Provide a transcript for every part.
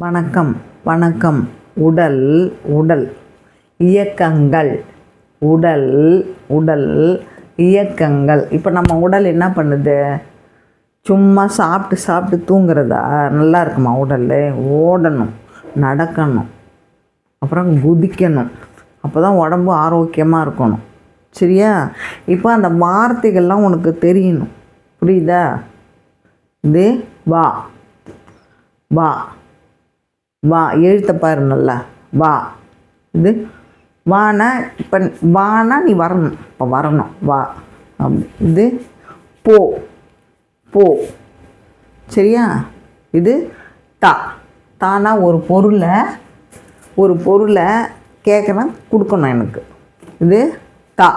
வணக்கம் வணக்கம். உடல் உடல் இயக்கங்கள் உடல் உடல் இயக்கங்கள். இப்போ நம்ம உடல் என்ன பண்ணுது? சும்மா சாப்பிட்டு தூங்குறதா? நல்லா இருக்குமா உடல்? ஓடணும், நடக்கணும், அப்புறம் குதிக்கணும். அப்போ தான் உடம்பு ஆரோக்கியமாக இருக்கணும். சரியா? இப்போ அந்த வார்த்தைகள்லாம் உனக்கு தெரியணும். புரியுதா? இது வா வா வா, எழுத்த பாரு நல்லா. வா. இது வானா, இப்போ வானா நீ வரணும். இப்போ வரணும் வா. இது போ போ. சரியா? இது தா. தானா ஒரு பொருளை கேட்கணும், கொடுக்கணும் எனக்கு. இது தா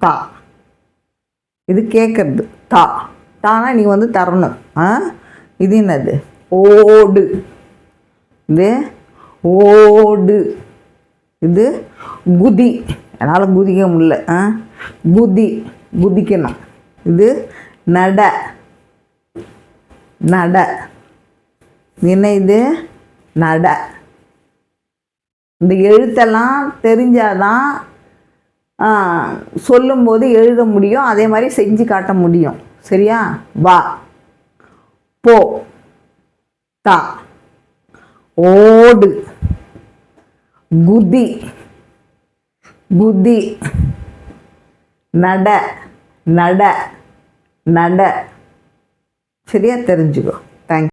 தா. இது கேட்குறது தா. தானா நீ வந்து தரணும். இது என்னது? ஓடு. இது ஓடு. இது குதி. என்னால் குதிக்க முடியல. குதி, குதிக்கணும். இது நட நட. என்ன இது? நட. இந்த எழுத்தெல்லாம் தெரிஞ்சாதான் சொல்லும்போது எழுத முடியும், அதே மாதிரி செஞ்சு காட்ட முடியும். சரியா? வா, போ, தா, ஓடு, குதி, குதி, நட நட நட. சரியா? தெரிஞ்சுக்கோ. தேங்க்யூ.